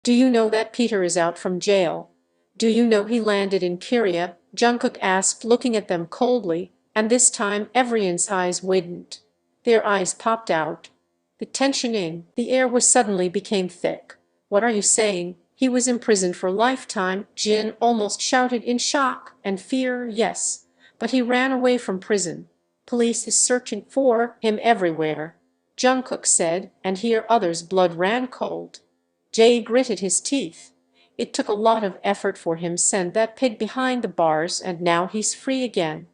Do you know that Peter is out from jail? Do you know he landed in Korea? Jungkook asked, looking at them coldly, and this time everyone's eyes widened. Their eyes popped out. The tension in the air was suddenly became thick. What are you saying? He was imprisoned for lifetime, Jin almost shouted in shock and fear. Yes, but he ran away from prison. Police is searching for him everywhere, Jungkook said, and here others' blood ran cold. Jay gritted his teeth. It took a lot of effort for him to send that pig behind the bars, and now he's free again.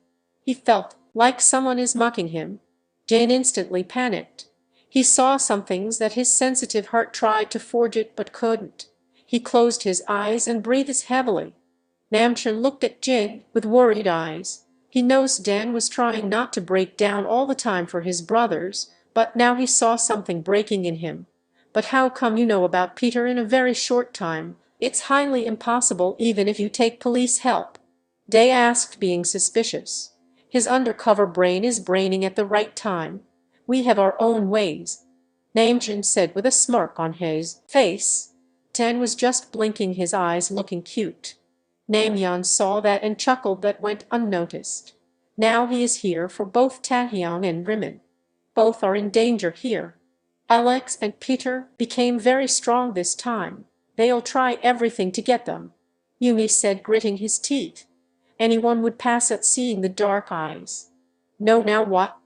He felt like someone is mocking him. Jane instantly panicked. He saw some things that his sensitive heart tried to forget but couldn't. He closed his eyes and breathed heavily. Namjin looked at Jin with worried eyes. He knows Dan was trying not to break down all the time for his brothers, but now he saw something breaking in him. But how come you know about Peter in a very short time? It's highly impossible even if you take police help. Day asked, being suspicious. His undercover brain is braining at the right time. We have our own ways, Namjin said with a smirk on his face. Dan was just blinking his eyes, looking cute. Namyeon saw that and chuckled. That went unnoticed. Now he is here for both Taehyung and Jimin. Both are in danger here. Alex and Peter became very strong this time. They'll try everything to get them, Yoongi said, gritting his teeth. Anyone would pass at seeing the dark eyes. No, now what?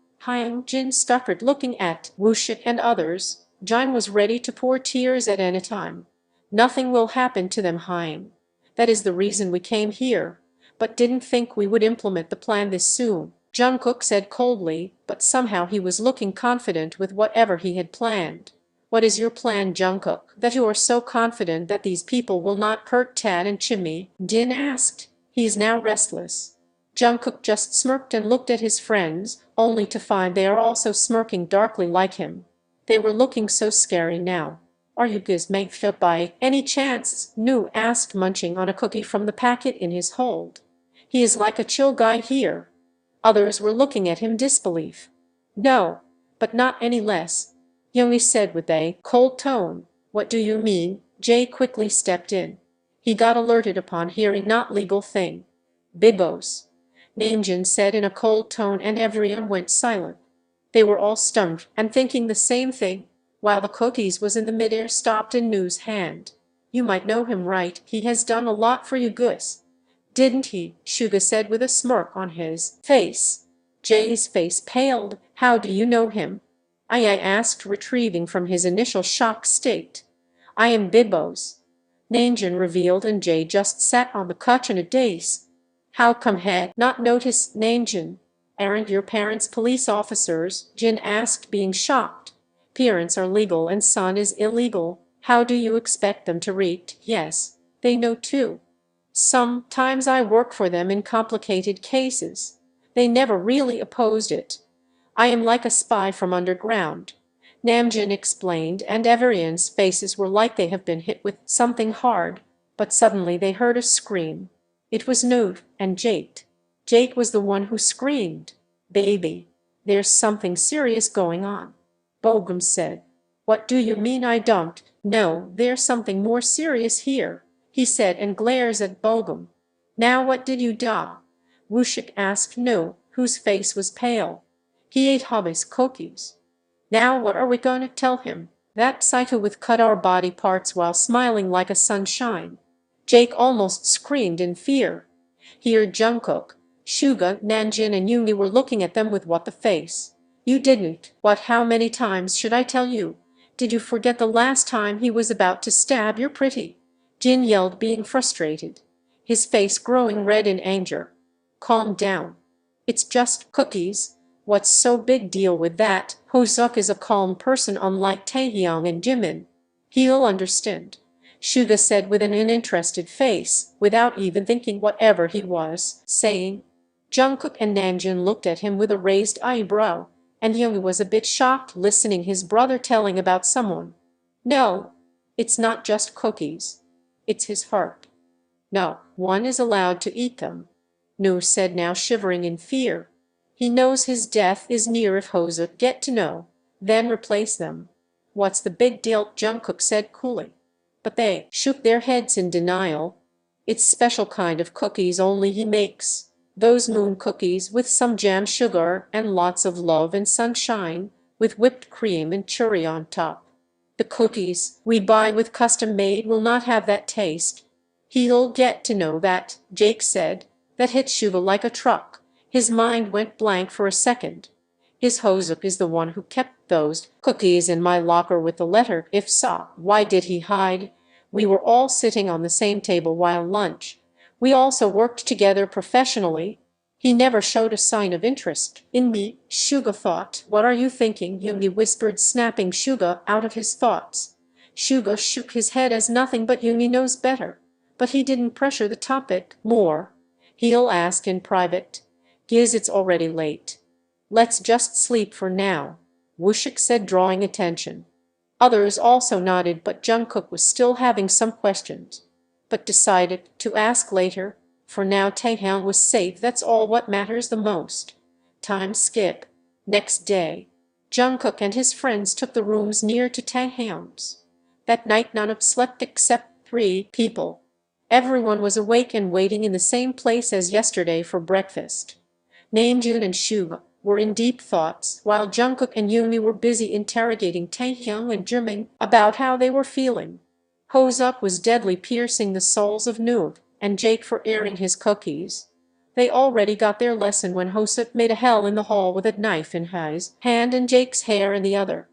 Jin stuttered, looking at Wushik and others. Jin was ready to pour tears at any time. Nothing will happen to them, Hyung. That is the reason we came here, but didn't think we would implement the plan this soon, Jungkook said coldly, but somehow he was looking confident with whatever he had planned. What is your plan, Jungkook, that you are so confident that these people will not hurt Tad and Chimmy? Din asked. He is now restless. Jungkook just smirked and looked at his friends, only to find they are also smirking darkly like him. They were looking so scary now. Are you guys made by any chance? Nu asked, munching on a cookie from the packet in his hold. He is like a chill guy here. Others were looking at him disbelief. No, but not any less, Yoongi said with a cold tone. What do you mean? Jay quickly stepped in. He got alerted upon hearing not legal thing. Bibos, Namjin said in a cold tone, and everyone went silent. They were all stunned and thinking the same thing, while the cookies was in the midair stopped in Nu's hand. You might know him, right? He has done a lot for you guys. Didn't he? Suga said with a smirk on his face. Jay's face paled. How do you know him? I asked, retrieving from his initial shock state. I am Bibos, Namjin revealed, and Jay just sat on the couch in a daze. How come had not noticed, Namjin? Aren't your parents police officers? Jin asked, being shocked. Parents are legal and son is illegal. How do you expect them to read? Yes, they know too. Sometimes I work for them in complicated cases. They never really opposed it. I am like a spy from underground, Namjin explained, and everyone's faces were like they have been hit with something hard, but suddenly they heard a scream. It was Nude and Jake. Jake was the one who screamed. Baby, there's something serious going on, Bogum said. What do you mean? I don't know. There's something more serious here, he said, and glares at Bogum. Now what did you do? Wushik asked Nu, whose face was pale. He ate Hobby's cookies. Now what are we going to tell him? That psycho with cut our body parts while smiling like a sunshine. Jake almost screamed in fear. Here Jungkook, Suga, Namjin and Yoongi were looking at them with what the face. You didn't. What? How many times should I tell you? Did you forget the last time he was about to stab your pretty? Jin yelled, being frustrated, his face growing red in anger. Calm down. It's just cookies. What's so big deal with that? Hoseok is a calm person, unlike Taehyung and Jimin. He'll understand, Suga said with an uninterested face, without even thinking whatever he was saying. Jungkook and Namjin looked at him with a raised eyebrow, and Yoongi was a bit shocked listening his brother telling about someone. No, it's not just cookies. It's his heart. No one is allowed to eat them, Nu said, now shivering in fear. He knows his death is near if Hoseok get to know, then replace them. What's the big deal? Jungkook said coolly. but they shook their heads in denial. It's special kind of cookies only he makes. Those moon cookies with some jam sugar and lots of love and sunshine, with whipped cream and cherry on top. The cookies we buy with custom made will not have that taste. He'll get to know that, Jake said. That hit Suga like a truck. His mind went blank for a second. His Hoseok is the one who kept those cookies in my locker with the letter if so. Why did he hide? We were all sitting on the same table while lunch. We also worked together professionally. He never showed a sign of interest in me, Suga thought. What are you thinking? Yoongi whispered, snapping Suga out of his thoughts. Suga shook his head as nothing but Yoongi knows better. But he didn't pressure the topic more. He'll ask in private. Giz, it's already late. Let's just sleep for now, Wooshik said, drawing attention. Others also nodded, but Jungkook was still having some questions, but decided to ask later. For now Taehyung was safe, that's all what matters the most. Time skip. Next day, Jungkook and his friends took the rooms near to Taehyung's. That night none of us slept except 3 people. Everyone was awake and waiting in the same place as yesterday for breakfast. Namjin and Suga were in deep thoughts, while Jungkook and Yoongi were busy interrogating Taehyung and Jimin about how they were feeling. Hoseok was deadly piercing the souls of Nude and Jake for airing his cookies. They already got their lesson when Hoseok made a hell in the hall with a knife in his hand and Jake's hair in the other.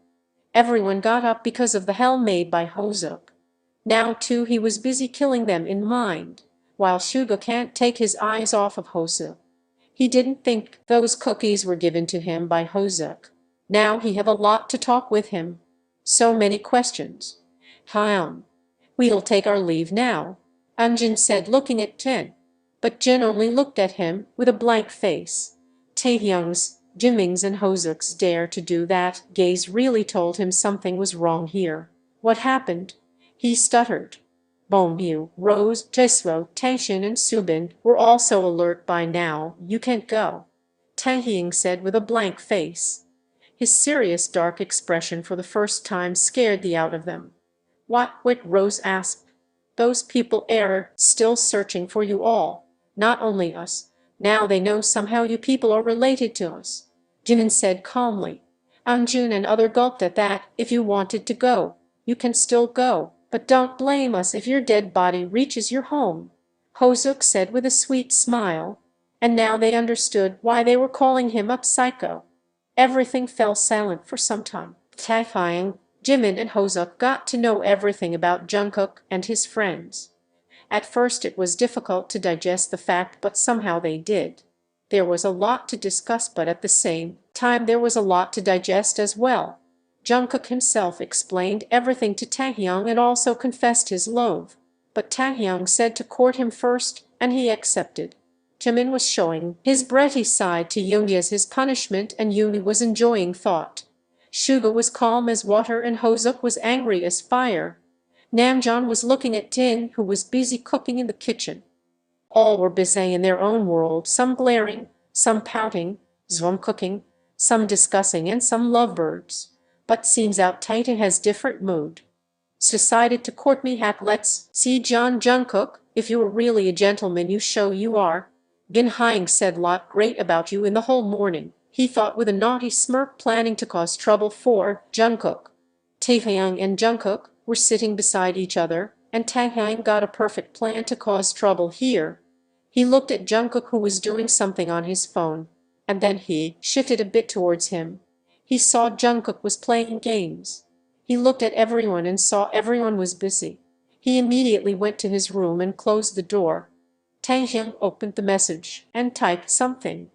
Everyone got up because of the hell made by Hoseok. Now too he was busy killing them in mind, while Suga can't take his eyes off of Hoseok. He didn't think those cookies were given to him by Hoseok. Now he have a lot to talk with him. So many questions. We'll take our leave now, Anjin said, looking at Jin. But Jin only looked at him with a blank face. Taehyung's, Jimin's and Hoseok's dare to do that gaze really told him something was wrong here. What happened? He stuttered. Bongyu, Rose, Jiswo, Taeshin and Subin were also alert by now. You can't go, Taehyung said with a blank face. His serious dark expression for the first time scared the out of them. What? Rose asked. Those people are still searching for you all, not only us. Now they know somehow you people are related to us, Jimin said calmly. Anjun and other gulped at that. If you wanted to go, you can still go. But don't blame us if your dead body reaches your home, Hoseok said with a sweet smile. And now they understood why they were calling him a psycho. Everything fell silent for some time. Taehyung, Jimin and Hoseok got to know everything about Jungkook and his friends. At first it was difficult to digest the fact, but somehow they did. There was a lot to discuss, but at the same time there was a lot to digest as well. Jungkook himself explained everything to Taehyung and also confessed his loathe. But Taehyung said to court him first, and he accepted. Jimin was showing his bratty side to Yoongi as his punishment, and Yoongi was enjoying thought. Suga was calm as water and Hoseok was angry as fire. Namjin was looking at Jin, who was busy cooking in the kitchen. All were busy in their own world, some glaring, some pouting, some cooking, some discussing and some lovebirds. But seems out Taehyung has different mood. Decided to court me, hack. Let's see John Jungkook, if you are really a gentleman you show you are. Gin Hyung said lot great about you in the whole morning, he thought with a naughty smirk, planning to cause trouble for Jungkook. Taehyung and Jungkook were sitting beside each other, and Taehyung got a perfect plan to cause trouble here. He looked at Jungkook, who was doing something on his phone, and then he shifted a bit towards him. He saw Jungkook was playing games. He looked at everyone and saw everyone was busy. He immediately went to his room and closed the door. Taehyung opened the message and typed something.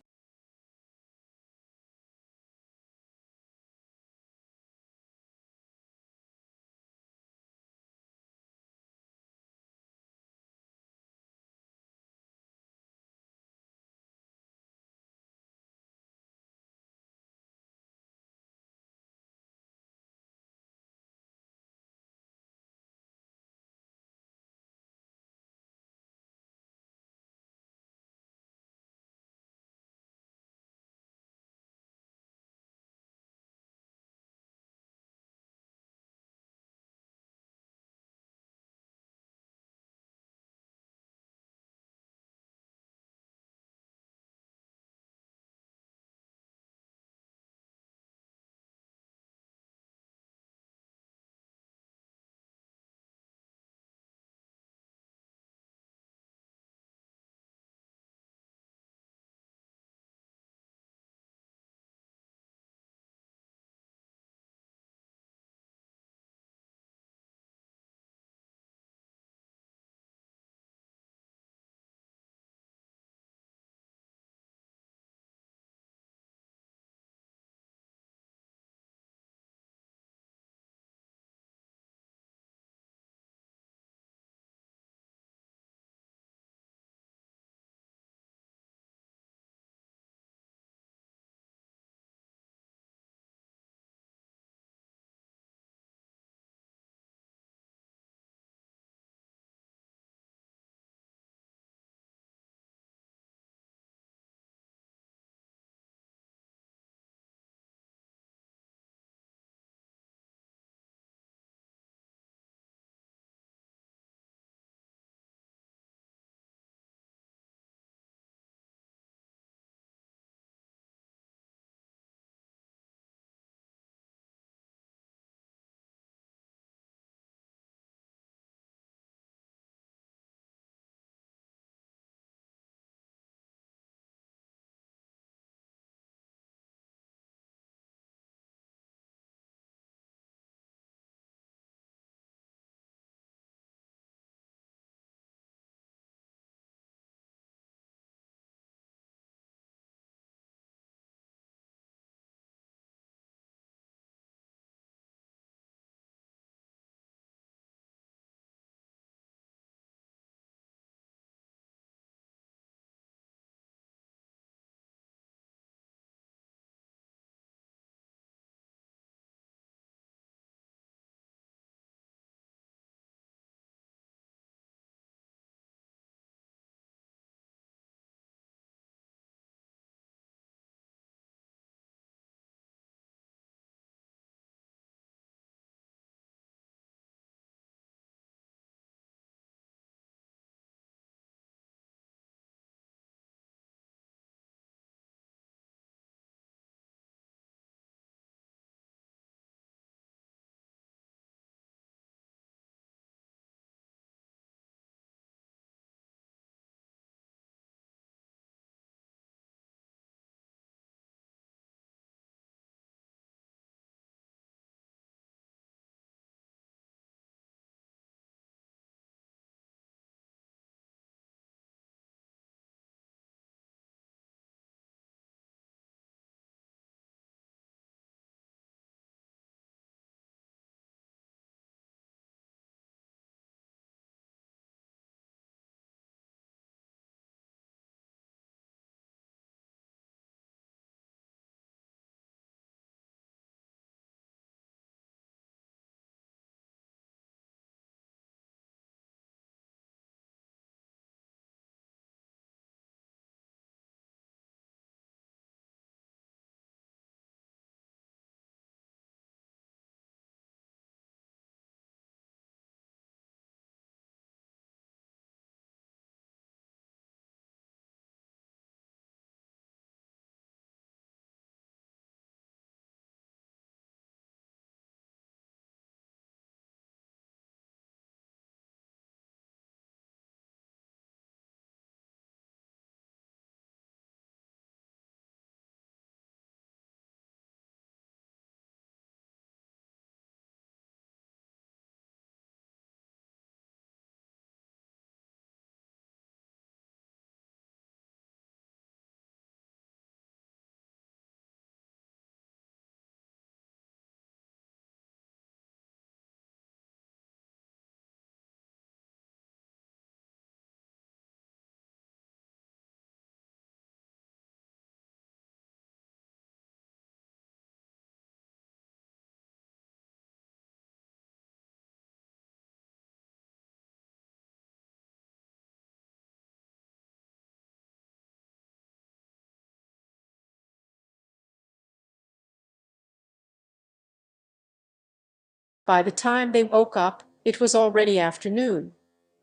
By the time they woke up, it was already afternoon.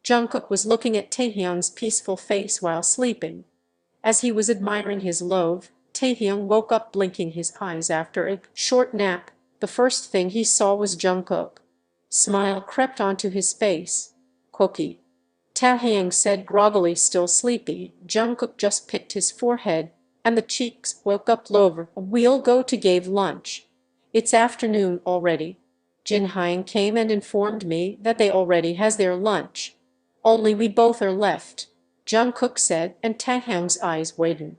Jungkook was looking at Taehyung's peaceful face while sleeping. As he was admiring his love, Taehyung woke up blinking his eyes after a short nap. The first thing he saw was Jungkook. Smile crept onto his face. "Kooky," Taehyung said groggily, still sleepy. Jungkook just picked his forehead, and the cheeks woke up lower. "We'll go to give lunch. It's afternoon already. Jinhyung came and informed me that they already has their lunch. Only we both are left," Jungkook said, and Taehyung's eyes widened.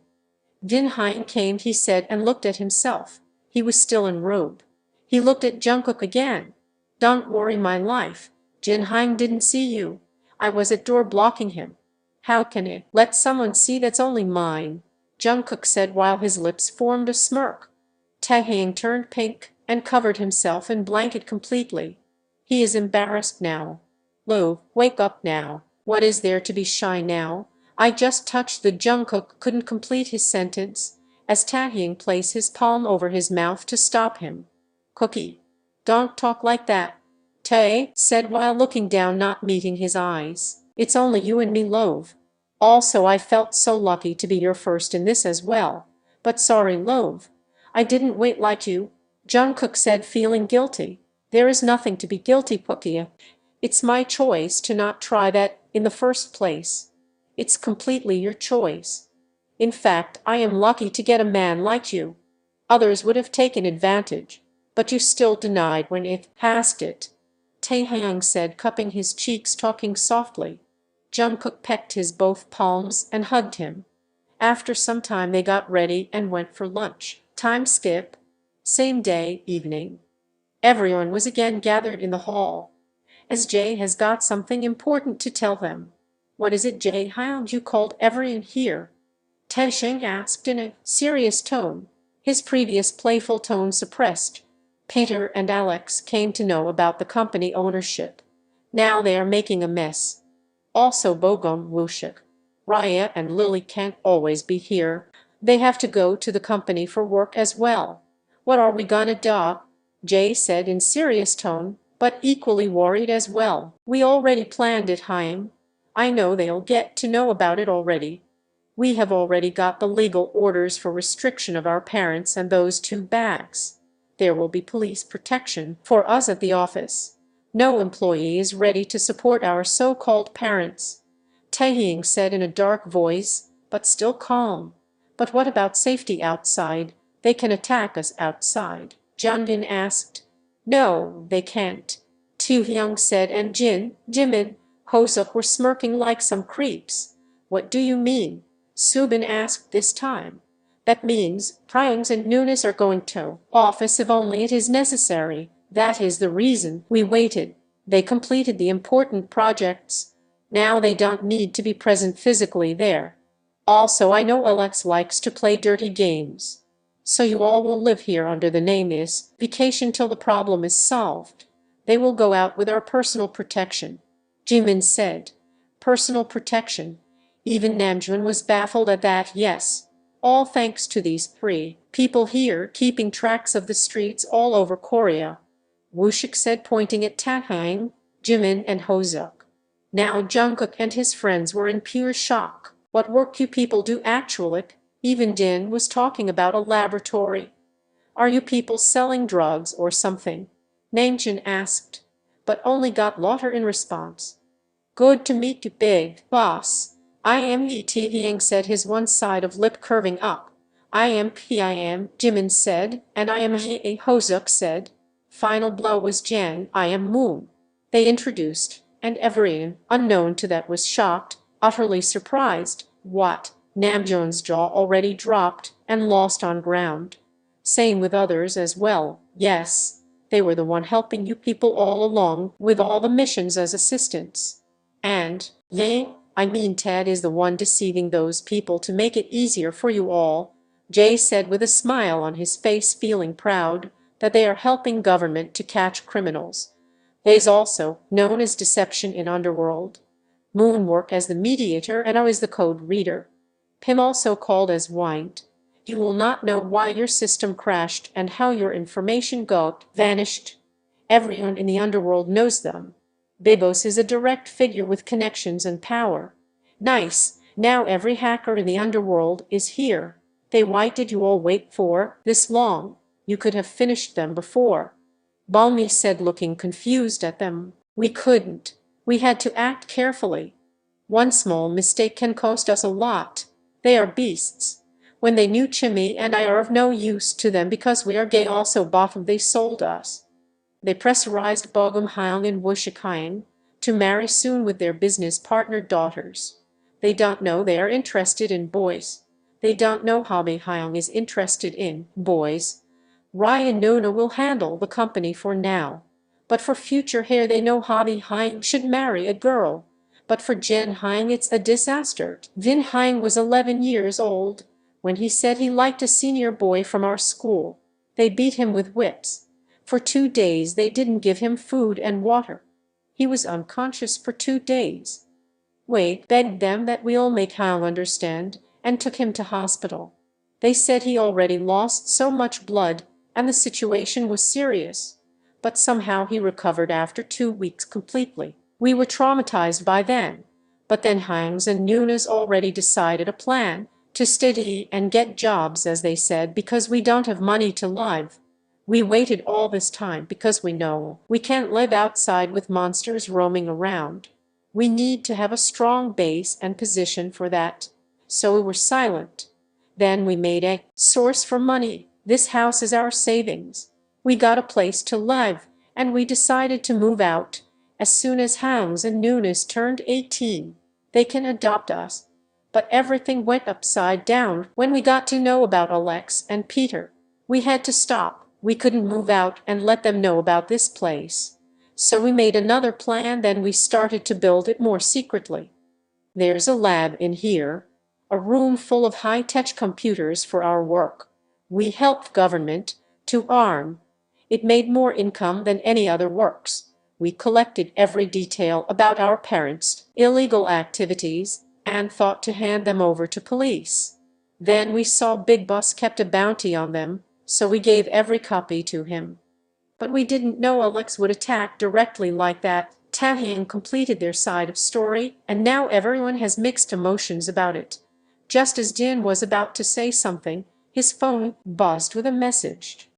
Jinhyung came, he said, and looked at himself. He was still in robe. He looked at Jungkook again. "Don't worry my life. Jinhyung didn't see you. I was at door blocking him. How can I let someone see that's only mine?" Jungkook said while his lips formed a smirk. Taehyung turned pink and covered himself in blanket completely. He is embarrassed now. "Love, wake up now. What is there to be shy now? I just touched the." Jungkook couldn't complete his sentence, as Taehyung placed his palm over his mouth to stop him. "Kooky, don't talk like that," Tae said while looking down, not meeting his eyes. "It's only you and me, love. Also I felt so lucky to be your first in this as well. But sorry, love. I didn't wait like you," Jungkook said, feeling guilty. "There is nothing to be guilty, Kooky. It's my choice to not try that in the first place. It's completely your choice. In fact, I am lucky to get a man like you. Others would have taken advantage, but you still denied when it asked it," Taehyung said, cupping his cheeks, talking softly. Jungkook pecked his both palms and hugged him. After some time they got ready and went for lunch. Time skip. Same day, evening. Everyone was again gathered in the hall. "As Jay has got something important to tell them." "What is it, Jaehyung? You called everyone here?" Taehyung asked in a serious tone, his previous playful tone suppressed. "Peter and Alex came to know about the company ownership. Now they are making a mess. Also Bogum, Wooshik, Raya and Lily can't always be here. They have to go to the company for work as well. What are we gonna do?" Jay said in serious tone, but equally worried as well. "We already planned it, Hyam. I know they'll get to know about it already. We have already got the legal orders for restriction of our parents and those 2 bags. There will be police protection for us at the office. No employee is ready to support our so-called parents," Taehyung said in a dark voice, but still calm. "But what about safety outside? They can attack us outside," Jimin asked. "No, they can't," Taehyung said, and Jimin, Hoseok were smirking like some creeps. "What do you mean?" Subin asked this time. "That means Taehyung and Nunes are going to office if only it is necessary. That is the reason we waited. They completed the important projects. Now they don't need to be present physically there. Also I know Alex likes to play dirty games. So you all will live here under the name is vacation till the problem is solved. They will go out with our personal protection," Jimin said. Personal protection. Even Namjin was baffled at that. "Yes. All thanks to these 3 people here keeping tracks of the streets all over Korea," Wooshik said, pointing at Taehyung, Jimin and Hoseok. Now Jungkook and his friends were in pure shock. "What work you people do actually?" Even Din was talking about a laboratory. "Are you people selling drugs or something?" Namjin asked, but only got laughter in response. "Good to meet you, big boss. I am Taehyung said, his one side of lip curving up. I am, Jimin said, and I am Hoseok said. Final blow was Jan, I am Moon. They introduced, and everyone, unknown to that, was shocked, utterly surprised. "What?" Namjoon's jaw already dropped and lost on ground. Same with others as well. "Yes, they were the one helping you people all along with all the missions as assistants. And, I mean Ted is the one deceiving those people to make it easier for you all," Jay said with a smile on his face, feeling proud that they are helping government to catch criminals. There's also, known as deception in underworld. Moon work as the mediator and I was the code reader. Pim also called as Wind. You will not know why your system crashed and how your information got vanished. Everyone in the underworld knows them. Bibos is a direct figure with connections and power. Nice, now every hacker in the underworld is here. Why did you all wait for this long? You could have finished them before. Balmy said, looking confused at them. We couldn't. We had to act carefully. One small mistake can cost us a lot. They are beasts. When they knew Chimmy and I are of no use to them because we are gay also bottom they sold us. They pressurized Bogum Hyung and Wushik Hyung to marry soon with their business partner daughters. They don't know they are interested in boys. They don't know Hobby Hyung is interested in boys. Ryan Nona will handle the company for now. But for future hair they know Hobby Hyung should marry a girl. But for Jin Hyung it's a disaster. Vin Hyung was 11 years old when he said he liked a senior boy from our school. They beat him with whips. For 2 days they didn't give him food and water. He was unconscious for 2 days. Wei begged them that we'll make Hyung understand and took him to hospital. They said he already lost so much blood and the situation was serious. But somehow he recovered after 2 weeks completely. We were traumatized by then. But then Hyung's and Nuna's already decided a plan to study and get jobs, as they said, because we don't have money to live. We waited all this time because we know we can't live outside with monsters roaming around. We need to have a strong base and position for that. So we were silent. Then we made a source for money. This house is our savings. We got a place to live, and we decided to move out. As soon as Hyung's and Nuna's turned 18, they can adopt us. But everything went upside down when we got to know about Alex and Peter. We had to stop. We couldn't move out and let them know about this place. So we made another plan, then we started to build it more secretly. There's a lab in here, a room full of high-tech computers for our work. We helped government to arm. It made more income than any other works. We collected every detail about our parents' illegal activities and thought to hand them over to police. Then we saw Big Boss kept a bounty on them, so we gave every copy to him. But we didn't know Alex would attack directly like that. Taehyung completed their side of story, and now everyone has mixed emotions about it. Just as Din was about to say something, his phone buzzed with a message.